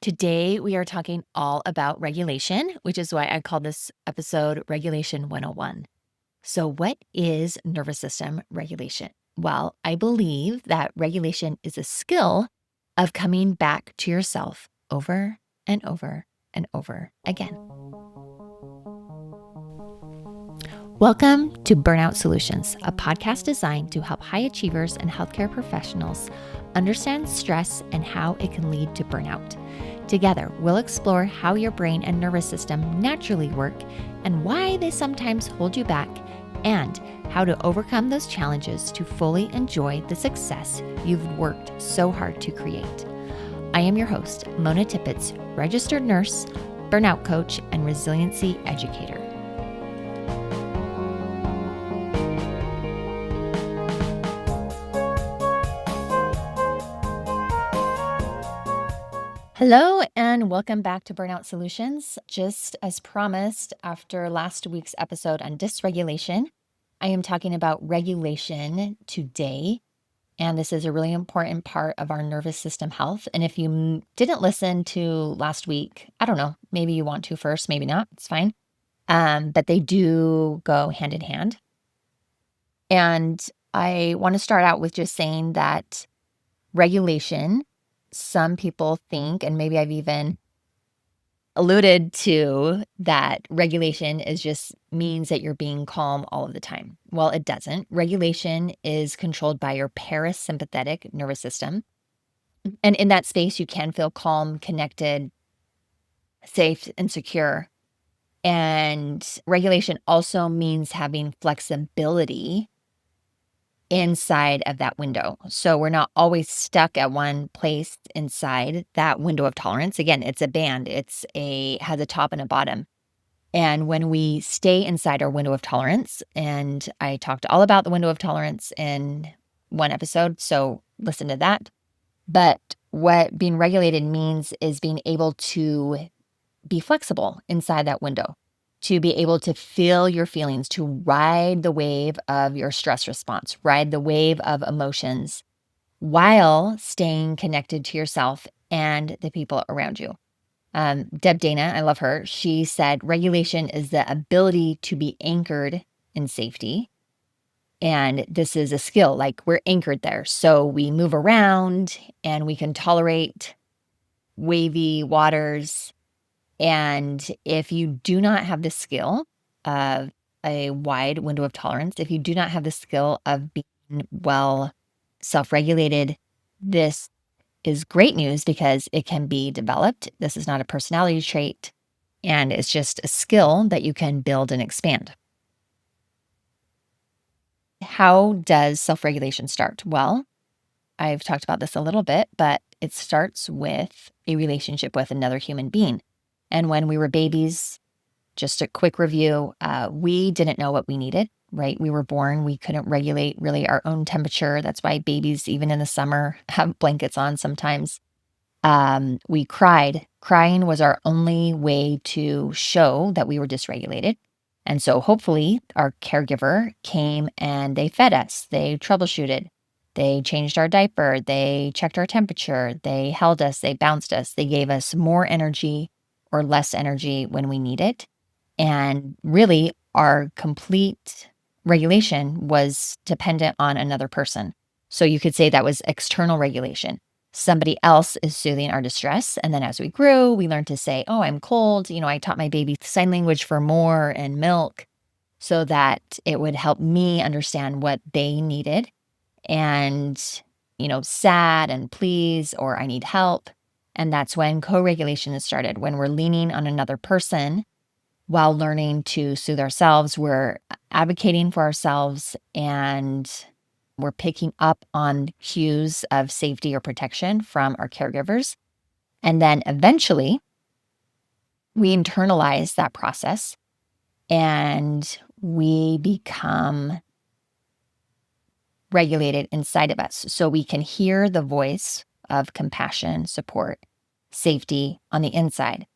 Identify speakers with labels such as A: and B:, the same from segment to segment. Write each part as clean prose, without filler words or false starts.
A: Today, we are talking all about regulation, which is why I call this episode Regulation 101. So, what is nervous system regulation? Well, I believe that regulation is a skill of coming back to yourself over and over and over again. Welcome to Burnout Solutions, a podcast designed to help high achievers and healthcare professionals understand stress and how it can lead to burnout. Together, we'll explore how your brain and nervous system naturally work and why they sometimes hold you back, and how to overcome those challenges to fully enjoy the success you've worked so hard to create. I am your host, Mona Tippett, registered nurse, burnout coach, and resiliency educator. Hello, and welcome back to Burnout Solutions. Just as promised, after last week's episode on dysregulation, I am talking about regulation today. And this is a really important part of our nervous system health. And if you didn't listen to last week, I don't know, maybe you want to first, maybe not, it's fine. But they do go hand in hand. And I want to start out with just saying that regulation, some people think, and maybe I've even alluded to, that regulation is just means that you're being calm all of the time. Well, it doesn't. Regulation is controlled by your parasympathetic nervous system. And in that space, you can feel calm, connected, safe, and secure. And regulation also means having flexibility inside of that window. So we're not always stuck at one place inside that window of tolerance. Again, it's a band. Has a top and a bottom. And when we stay inside our window of tolerance, and I talked all about the window of tolerance in one episode, so listen to that. But what being regulated means is being able to be flexible inside that window, to be able to feel your feelings, to ride the wave of your stress response, ride the wave of emotions while staying connected to yourself and the people around you. Deb Dana, I love her. She said regulation is the ability to be anchored in safety. And this is a skill, like we're anchored there. So we move around and we can tolerate wavy waters. And if you do not have the skill of a wide window of tolerance, if you do not have the skill of being well self-regulated, this is great news because it can be developed. This is not a personality trait, and it's just a skill that you can build and expand. How does self-regulation start? Well, I've talked about this a little bit, but it starts with a relationship with another human being. And when we were babies, just a quick review, we didn't know what we needed, right? We were born, we couldn't regulate really our own temperature. That's why babies, even in the summer, have blankets on sometimes. We cried. Crying was our only way to show that we were dysregulated. And so hopefully our caregiver came and they fed us, they troubleshooted, they changed our diaper, they checked our temperature, they held us, they bounced us, they gave us more energy or less energy when we need it. And really, our complete regulation was dependent on another person. So you could say that was external regulation. Somebody else is soothing our distress. And then as we grew, we learned to say, oh, I'm cold. I taught my baby sign language for more and milk so that it would help me understand what they needed. And, sad and please, or I need help. And that's when co-regulation is started, when we're leaning on another person while learning to soothe ourselves. We're advocating for ourselves and we're picking up on cues of safety or protection from our caregivers. And then eventually we internalize that process and we become regulated inside of us. So we can hear the voice of compassion, support, safety on the inside.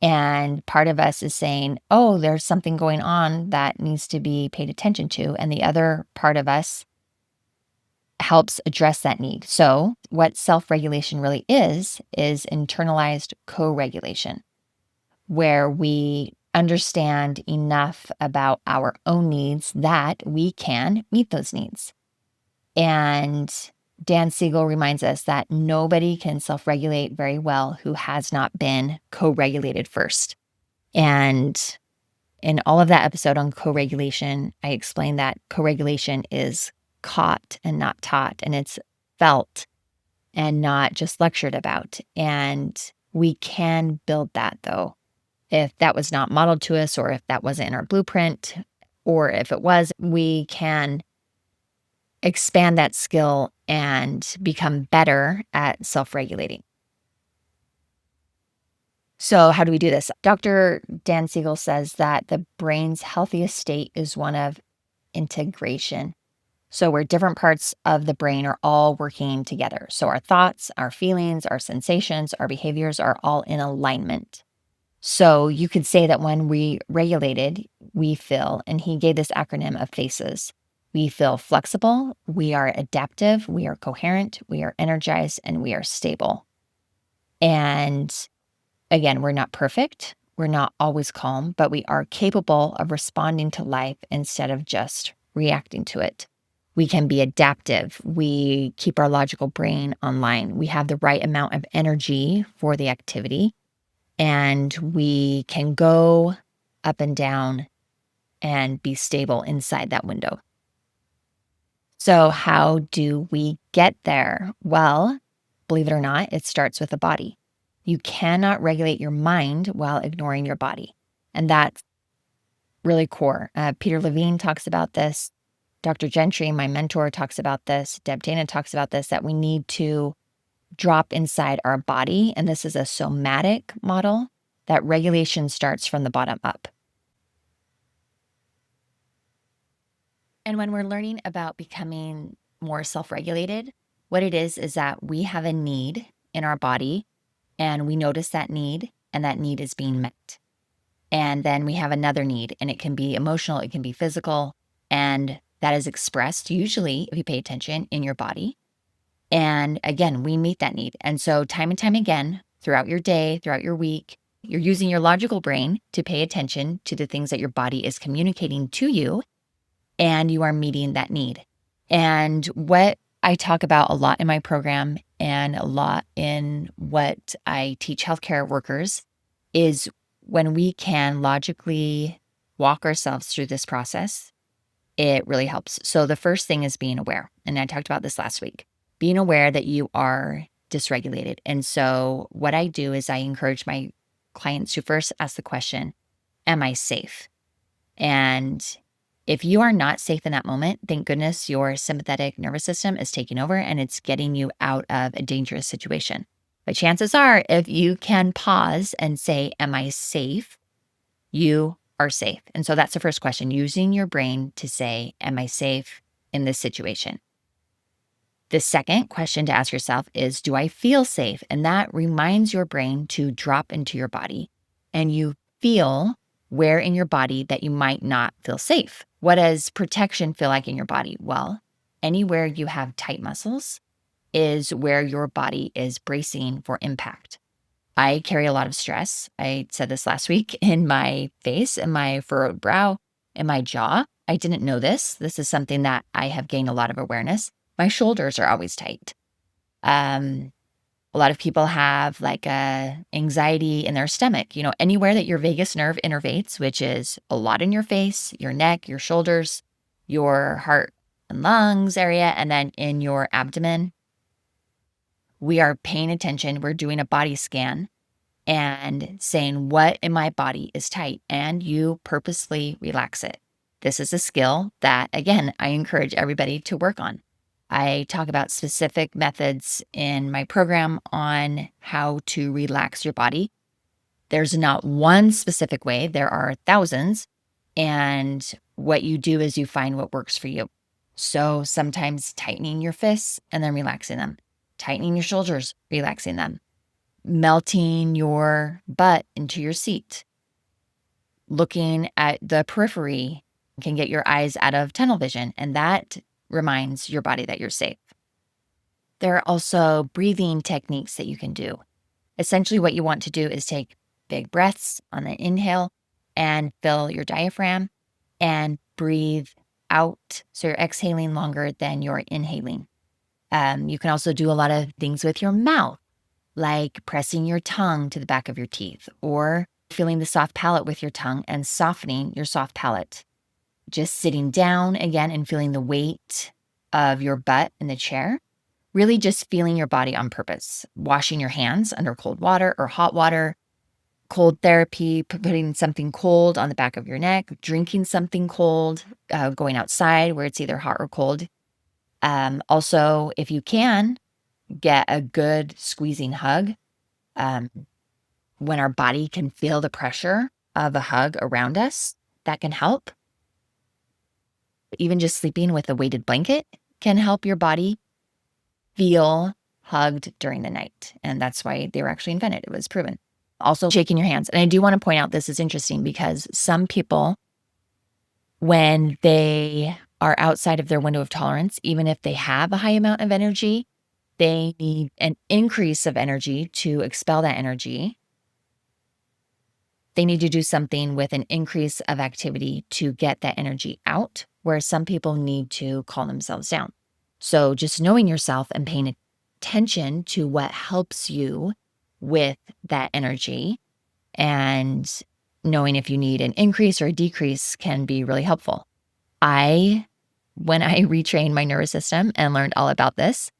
A: And part of us is saying, oh, there's something going on that needs to be paid attention to. And the other part of us helps address that need. So, what self regulation really is internalized co regulation, where we understand enough about our own needs that we can meet those needs. And Dan Siegel reminds us that nobody can self regulate very well who has not been co regulated first. And in all of that episode on co regulation, I explained that co regulation is caught and not taught, and it's felt and not just lectured about. And we can build that though. If that was not modeled to us, or if that wasn't in our blueprint, or if it was, we can expand that skill and become better at self regulating. So, how do we do this? Dr. Dan Siegel says that the brain's healthiest state is one of integration. So, where different parts of the brain are all working together. So, our thoughts, our feelings, our sensations, our behaviors are all in alignment. So, you could say that when we regulated, we feel, and he gave this acronym of FACES. We feel flexible, we are adaptive, we are coherent, we are energized, and we are stable. And again, we're not perfect. We're not always calm, but we are capable of responding to life instead of just reacting to it. We can be adaptive. We keep our logical brain online. We have the right amount of energy for the activity, and we can go up and down and be stable inside that window. So, how do we get there? Well, believe it or not, it starts with the body. You cannot regulate your mind while ignoring your body. And that's really core. Peter Levine talks about this. Dr. Gentry, my mentor, talks about this. Deb Dana talks about this, that we need to drop inside our body. And this is a somatic model, that regulation starts from the bottom up. And when we're learning about becoming more self regulated, what it is that we have a need in our body, and we notice that need, and that need is being met. And then we have another need, and it can be emotional, it can be physical, and that is expressed usually, if you pay attention, in your body. And again, we meet that need. And so, time and time again, throughout your day, throughout your week, you're using your logical brain to pay attention to the things that your body is communicating to you, and you are meeting that need. And what I talk about a lot in my program, and a lot in what I teach healthcare workers, is when we can logically walk ourselves through this process, it really helps. So the first thing is being aware. And I talked about this last week, being aware that you are dysregulated. And so what I do is I encourage my clients to first ask the question, am I safe? And if you are not safe in that moment, thank goodness your sympathetic nervous system is taking over and it's getting you out of a dangerous situation. But chances are, if you can pause and say, am I safe? You are safe. And so that's the first question, using your brain to say, am I safe in this situation? The second question to ask yourself is, do I feel safe? And that reminds your brain to drop into your body, and you feel where in your body that you might not feel safe. What does protection feel like in your body? Well, anywhere you have tight muscles is where your body is bracing for impact. I carry a lot of stress. I said this last week, in my face, in my furrowed brow, in my jaw. I didn't know this. This is something that I have gained a lot of awareness. My shoulders are always tight. A lot of people have like a anxiety in their stomach, anywhere that your vagus nerve innervates, which is a lot in your face, your neck, your shoulders, your heart and lungs area, and then in your abdomen. We are paying attention. We're doing a body scan and saying, what in my body is tight? And you purposely relax it. This is a skill that, again, I encourage everybody to work on. I talk about specific methods in my program on how to relax your body. There's not one specific way, there are thousands. And what you do is you find what works for you. So sometimes tightening your fists and then relaxing them, tightening your shoulders, relaxing them, melting your butt into your seat, looking at the periphery can get your eyes out of tunnel vision. And that reminds your body that you're safe. There are also breathing techniques that you can do. Essentially, what you want to do is take big breaths on the inhale and fill your diaphragm and breathe out. So you're exhaling longer than you're inhaling. You can also do a lot of things with your mouth, like pressing your tongue to the back of your teeth or feeling the soft palate with your tongue and softening your soft palate. Just sitting down again and feeling the weight of your butt in the chair. Really just feeling your body on purpose. Washing your hands under cold water or hot water. Cold therapy, putting something cold on the back of your neck, drinking something cold, going outside where it's either hot or cold. Also, if you can, get a good squeezing hug. Um, when our body can feel the pressure of a hug around us, that can help. Even just sleeping with a weighted blanket can help your body feel hugged during the night. And that's why they were actually invented. It was proven. Also, shaking your hands. And I do want to point out this is interesting because some people, when they are outside of their window of tolerance, even if they have a high amount of energy, they need an increase of energy to expel that energy. They need to do something with an increase of activity to get that energy out, where some people need to calm themselves down. So just knowing yourself and paying attention to what helps you with that energy and knowing if you need an increase or a decrease can be really helpful. When I retrained my nervous system and learned all about this,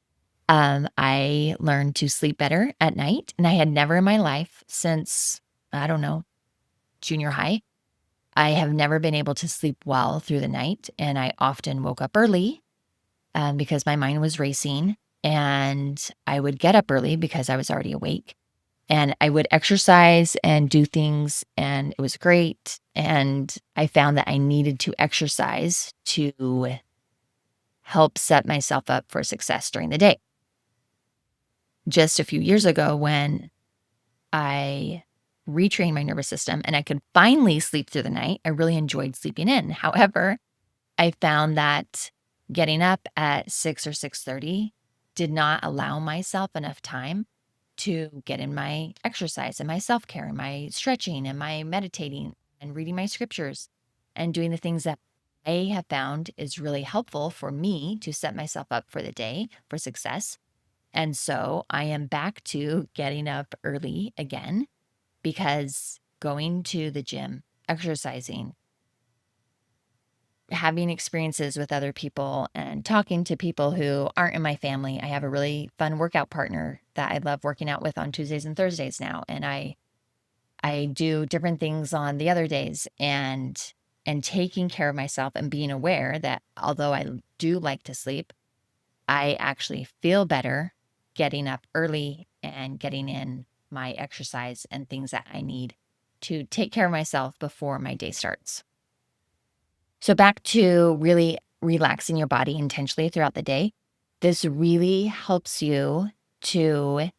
A: I learned to sleep better at night. And I had never in my life since, I don't know, junior high, I have never been able to sleep well through the night. And I often woke up early because my mind was racing. And I would get up early because I was already awake. And I would exercise and do things, and it was great. And I found that I needed to exercise to help set myself up for success during the day. Just a few years ago, when I retrained my nervous system and I could finally sleep through the night, I really enjoyed sleeping in. However, I found that getting up at 6 or 6:30 did not allow myself enough time to get in my exercise and my self-care and my stretching and my meditating and reading my scriptures and doing the things that I have found is really helpful for me to set myself up for the day for success. And so I am back to getting up early again because going to the gym, exercising, having experiences with other people and talking to people who aren't in my family. I have a really fun workout partner that I love working out with on Tuesdays and Thursdays now. And I do different things on the other days and taking care of myself and being aware that although I do like to sleep, I actually feel better getting up early and getting in my exercise and things that I need to take care of myself before my day starts. So back to really relaxing your body intentionally throughout the day. This really helps you to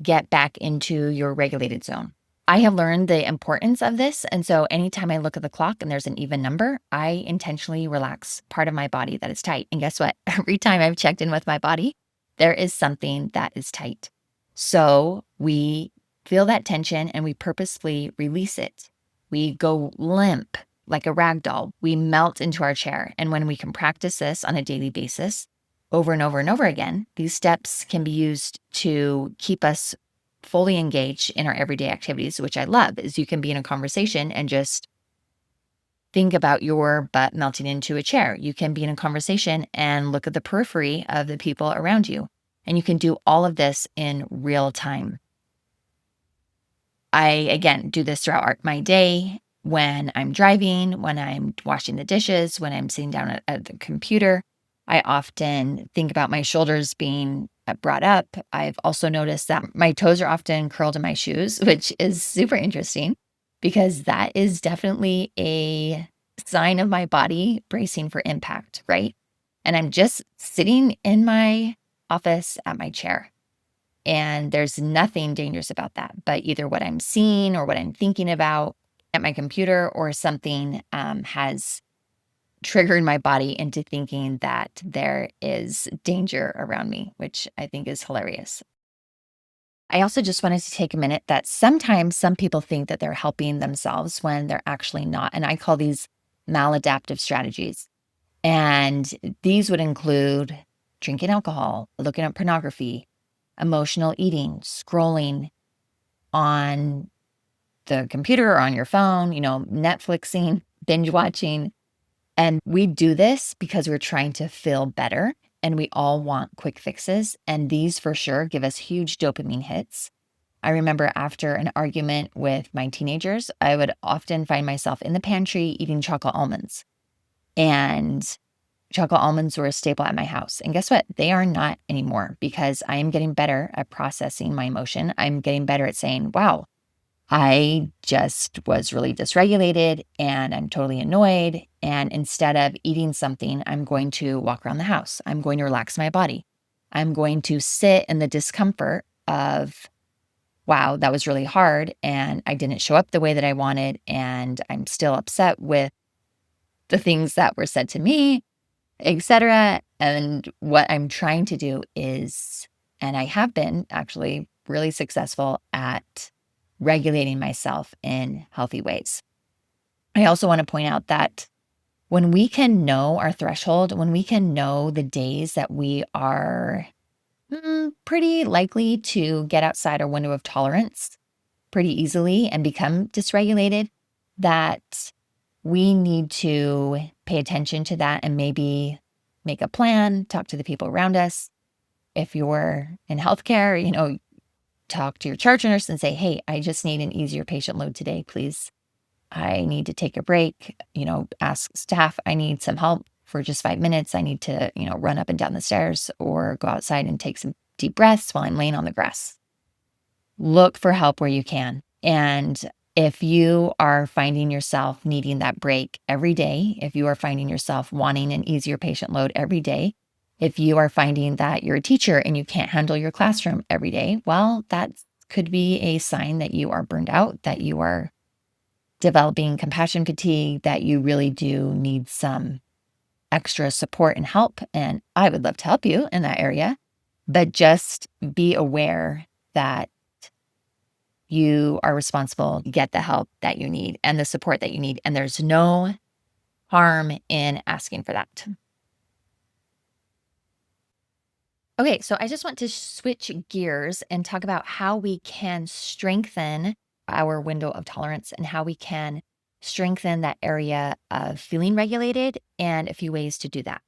A: get back into your regulated zone. I have learned the importance of this. And so anytime I look at the clock and there's an even number, I intentionally relax part of my body that is tight. And guess what? Every time I've checked in with my body, there is something that is tight. So we feel that tension and we purposefully release it. We go limp like a rag doll. We melt into our chair. And when we can practice this on a daily basis over and over and over again, these steps can be used to keep us fully engaged in our everyday activities, which I love, is you can be in a conversation and just think about your butt melting into a chair. You can be in a conversation and look at the periphery of the people around you. And you can do all of this in real time. I, again, do this throughout my day when I'm driving, when I'm washing the dishes, when I'm sitting down at the computer. I often think about my shoulders being brought up. I've also noticed that my toes are often curled in my shoes, which is super interesting because that is definitely a sign of my body bracing for impact, right? And I'm just sitting in my office at my chair. And there's nothing dangerous about that, but either what I'm seeing or what I'm thinking about at my computer or something has triggered my body into thinking that there is danger around me, which I think is hilarious. I also just wanted to take a minute that sometimes some people think that they're helping themselves when they're actually not. And I call these maladaptive strategies. And these would include drinking alcohol, looking at pornography, emotional eating, scrolling on the computer or on your phone, Netflixing, binge watching. And we do this because we're trying to feel better and we all want quick fixes. And these for sure give us huge dopamine hits. I remember after an argument with my teenagers, I would often find myself in the pantry eating chocolate almonds. And chocolate almonds were a staple at my house. And guess what? They are not anymore because I am getting better at processing my emotion. I'm getting better at saying, wow, I just was really dysregulated and I'm totally annoyed. And instead of eating something, I'm going to walk around the house. I'm going to relax my body. I'm going to sit in the discomfort of, wow, that was really hard. And I didn't show up the way that I wanted. And I'm still upset with the things that were said to me, etc. And what I'm trying to do is, and I have been actually really successful at regulating myself in healthy ways. I also want to point out that when we can know our threshold, when we can know the days that we are pretty likely to get outside our window of tolerance pretty easily and become dysregulated, that we need to pay attention to that and maybe make a plan, talk to the people around us. If you're in healthcare, talk to your charge nurse and say, hey, I just need an easier patient load today, please. I need to take a break, ask staff, I need some help for just 5 minutes. I need to, run up and down the stairs or go outside and take some deep breaths while I'm laying on the grass. Look for help where you can. And if you are finding yourself needing that break every day, if you are finding yourself wanting an easier patient load every day, if you are finding that you're a teacher and you can't handle your classroom every day, well, that could be a sign that you are burned out, that you are developing compassion fatigue, that you really do need some extra support and help. And I would love to help you in that area, but just be aware that you are responsible to get the help that you need and the support that you need. And there's no harm in asking for that. Okay, so I just want to switch gears and talk about how we can strengthen our window of tolerance and how we can strengthen that area of feeling regulated and a few ways to do that.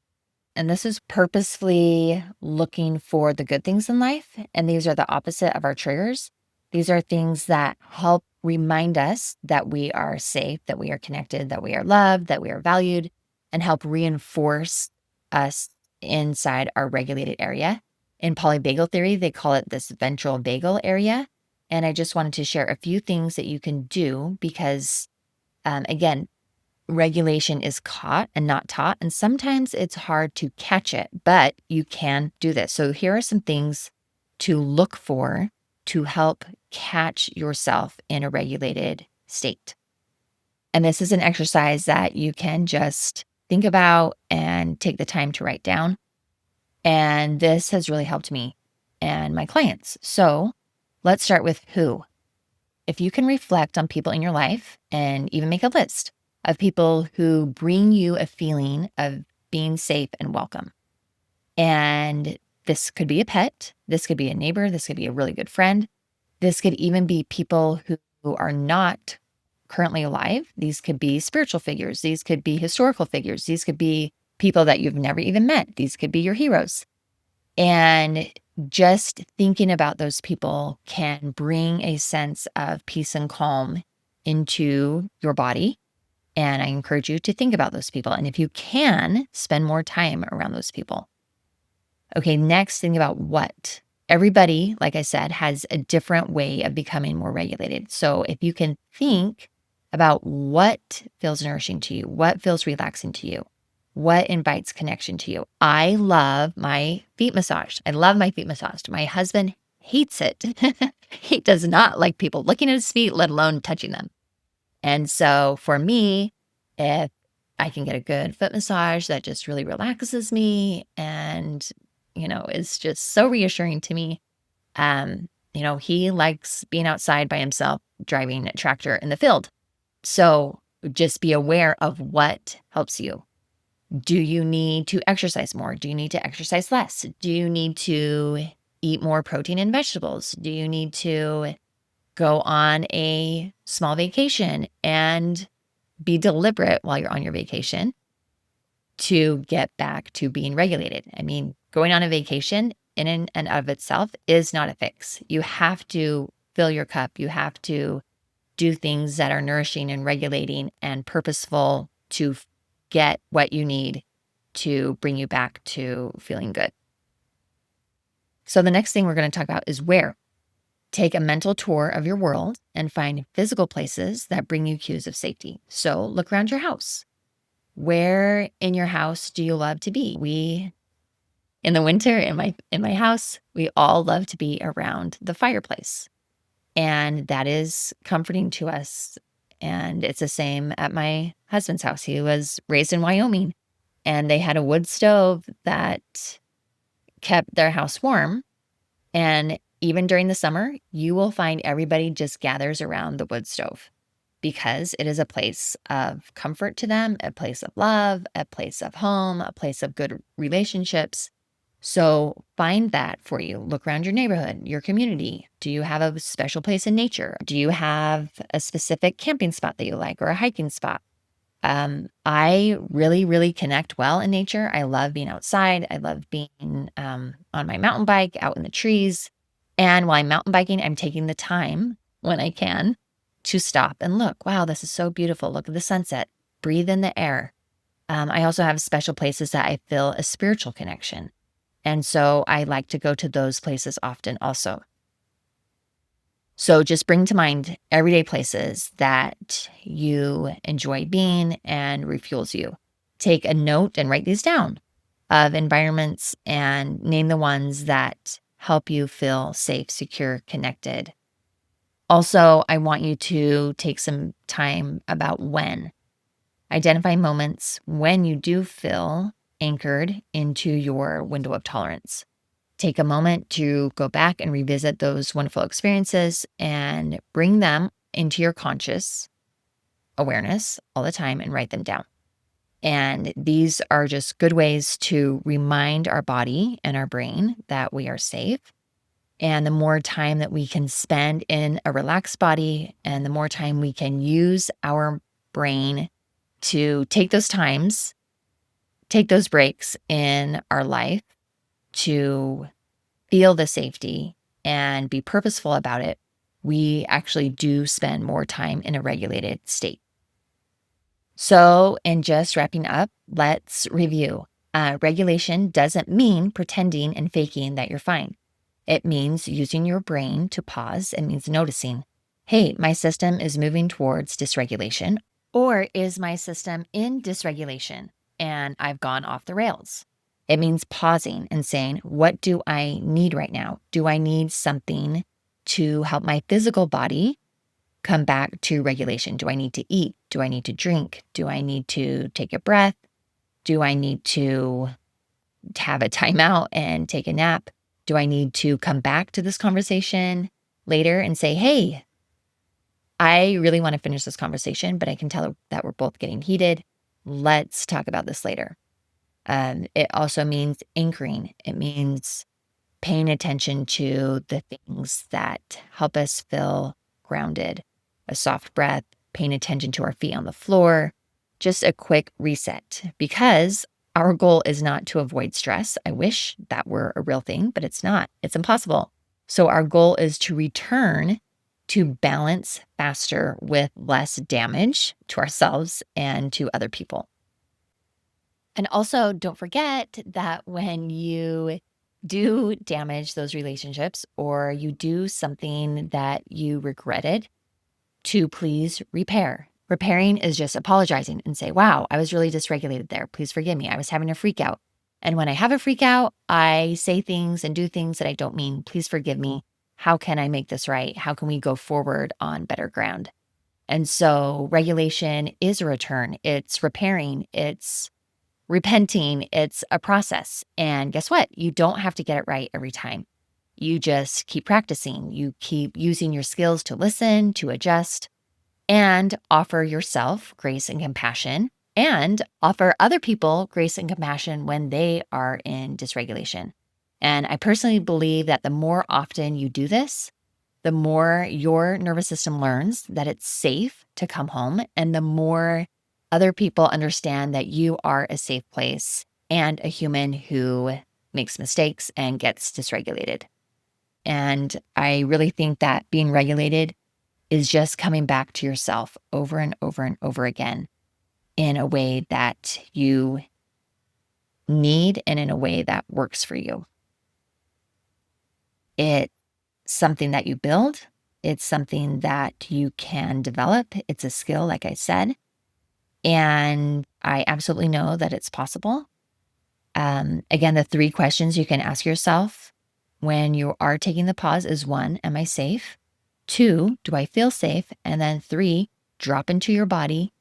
A: And this is purposefully looking for the good things in life. And these are the opposite of our triggers. These are things that help remind us that we are safe, that we are connected, that we are loved, that we are valued, and help reinforce us inside our regulated area. In polyvagal theory, they call it this ventral vagal area. And I just wanted to share a few things that you can do because, again, regulation is caught and not taught. And sometimes it's hard to catch it, but you can do this. So here are some things to look for to help catch yourself in a regulated state. And this is an exercise that you can just think about and take the time to write down. And this has really helped me and my clients. So let's start with who. If you can reflect on people in your life and even make a list of people who bring you a feeling of being safe and welcome. And this could be a pet, this could be a neighbor, this could be a really good friend. This could even be people who are not currently alive. These could be spiritual figures. These could be historical figures. These could be people that you've never even met. These could be your heroes. And just thinking about those people can bring a sense of peace and calm into your body. And I encourage you to think about those people. And if you can, spend more time around those people. Okay, next, think about what. Everybody, like I said, has a different way of becoming more regulated. So if you can think about what feels nourishing to you, what feels relaxing to you, what invites connection to you. I love my feet massaged. I love my feet massaged. My husband hates it. He does not like people looking at his feet, let alone touching them. And so for me, if I can get a good foot massage that just really relaxes me and, is just so reassuring to me. He likes being outside by himself, driving a tractor in the field. So just be aware of what helps you. Do you need to exercise more? Do you need to exercise less? Do you need to eat more protein and vegetables? Do you need to go on a small vacation and be deliberate while you're on your vacation to get back to being regulated? I mean, going on a vacation in and of itself is not a fix. You have to fill your cup. You have to do things that are nourishing and regulating and purposeful to get what you need to bring you back to feeling good. So the next thing we're going to talk about is where. Take a mental tour of your world and find physical places that bring you cues of safety. So look around your house. Where in your house do you love to be? In the winter in my house, we all love to be around the fireplace. And that is comforting to us. And it's the same at my husband's house. He was raised in Wyoming, and they had a wood stove that kept their house warm. And even during the summer, you will find everybody just gathers around the wood stove because it is a place of comfort to them, a place of love, a place of home, a place of good relationships. So find that for you. Look around your neighborhood, your community. Do you have a special place in nature? Do you have a specific camping spot that you like or a hiking spot? I really, really connect well in nature. I love being outside. I love being on my mountain bike out in the trees. And while I'm mountain biking, I'm taking the time when I can to stop and look. Wow, this is so beautiful. Look at the sunset. Breathe in the air. I also have special places that I feel a spiritual connection. And so I like to go to those places often also. So just bring to mind everyday places that you enjoy being and refuels you. Take a note and write these down of environments and name the ones that help you feel safe, secure, connected. Also, I want you to take some time about when. Identify moments when you do feel anchored into your window of tolerance. Take a moment to go back and revisit those wonderful experiences and bring them into your conscious awareness all the time and write them down. And these are just good ways to remind our body and our brain that we are safe. And the more time that we can spend in a relaxed body and the more time we can use our brain to take those times, take those breaks in our life to feel the safety and be purposeful about it, we actually do spend more time in a regulated state. So, in just wrapping up, let's review. Regulation doesn't mean pretending and faking that you're fine. It means using your brain to pause. It means noticing, hey, my system is moving towards dysregulation, or is my system in dysregulation and I've gone off the rails? It means pausing and saying, what do I need right now? Do I need something to help my physical body come back to regulation? Do I need to eat? Do I need to drink? Do I need to take a breath? Do I need to have a timeout and take a nap? Do I need to come back to this conversation later and say, hey, I really want to finish this conversation, but I can tell that we're both getting heated. Let's talk about this later. It also means anchoring. It means paying attention to the things that help us feel grounded. A soft breath, paying attention to our feet on the floor, just a quick reset, because our goal is not to avoid stress. I wish that were a real thing, but it's not. It's impossible. So our goal is to return to balance faster with less damage to ourselves and to other people. And also, don't forget that when you do damage those relationships or you do something that you regretted, to please repair. Repairing is just apologizing and say, wow, I was really dysregulated there. Please forgive me. I was having a freak out. And when I have a freak out, I say things and do things that I don't mean. Please forgive me. How can I make this right? How can we go forward on better ground? And so regulation is a return. It's repairing. It's repenting. It's a process. And guess what? You don't have to get it right every time. You just keep practicing. You keep using your skills to listen, to adjust, and offer yourself grace and compassion, and offer other people grace and compassion when they are in dysregulation. And I personally believe that the more often you do this, the more your nervous system learns that it's safe to come home, and the more other people understand that you are a safe place and a human who makes mistakes and gets dysregulated. And I really think that being regulated is just coming back to yourself over and over and over again in a way that you need and in a way that works for you. It's something that you build. It's something that you can develop. It's a skill, like I said. And I absolutely know that it's possible. Again, the 3 questions you can ask yourself when you are taking the pause is 1, am I safe? 2, do I feel safe? And then 3, drop into your body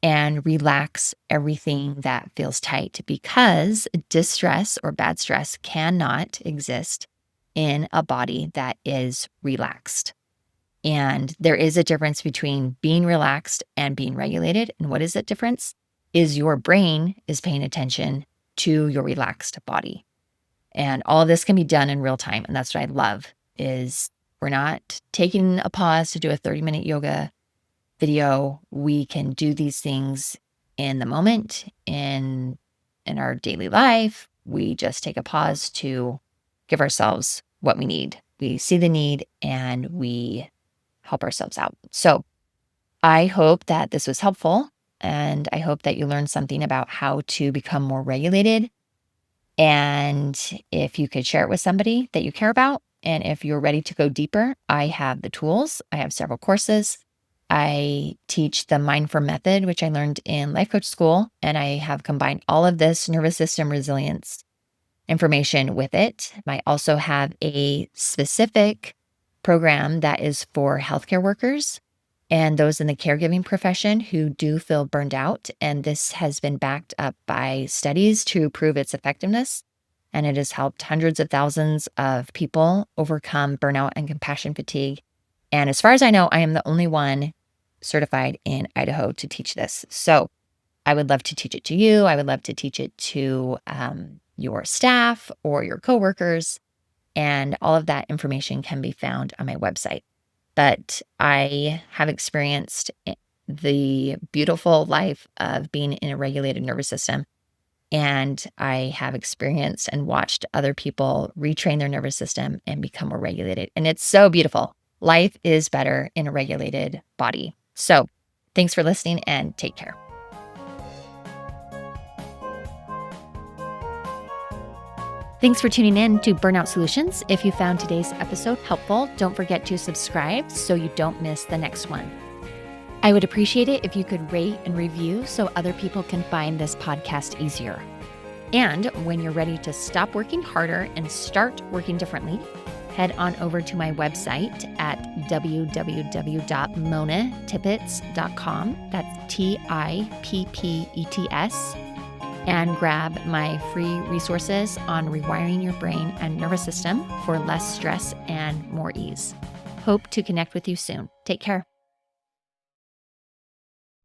A: and relax everything that feels tight, because distress or bad stress cannot exist in a body that is relaxed. And there is a difference between being relaxed and being regulated. And what is that difference? Is your brain is paying attention to your relaxed body. And all of this can be done in real time. And that's what I love is we're not taking a pause to do a 30-minute yoga video. We can do these things in the moment, in our daily life. We just take a pause to give ourselves what we need. We see the need and we help ourselves out. So I hope that this was helpful, and I hope that you learned something about how to become more regulated. And if you could share it with somebody that you care about, and if you're ready to go deeper, I have the tools. I have several courses. I teach the Mindful method, which I learned in life coach school, and I have combined all of this nervous system resilience information with it. I also have a specific program that is for healthcare workers and those in the caregiving profession who do feel burned out. And this has been backed up by studies to prove its effectiveness. And it has helped hundreds of thousands of people overcome burnout and compassion fatigue. And as far as I know, I am the only one certified in Idaho to teach this. So I would love to teach it to you. I would love to teach it to your staff or your coworkers. And all of that information can be found on my website. But I have experienced the beautiful life of being in a regulated nervous system. And I have experienced and watched other people retrain their nervous system and become more regulated. And it's so beautiful. Life is better in a regulated body. So thanks for listening and take care. Thanks for tuning in to Burnout Solutions. If you found today's episode helpful, don't forget to subscribe so you don't miss the next one. I would appreciate it if you could rate and review so other people can find this podcast easier. And when you're ready to stop working harder and start working differently, head on over to my website at www.monatippets.com. That's TIPPETS. And grab my free resources on rewiring your brain and nervous system for less stress and more ease. Hope to connect with you soon. Take care.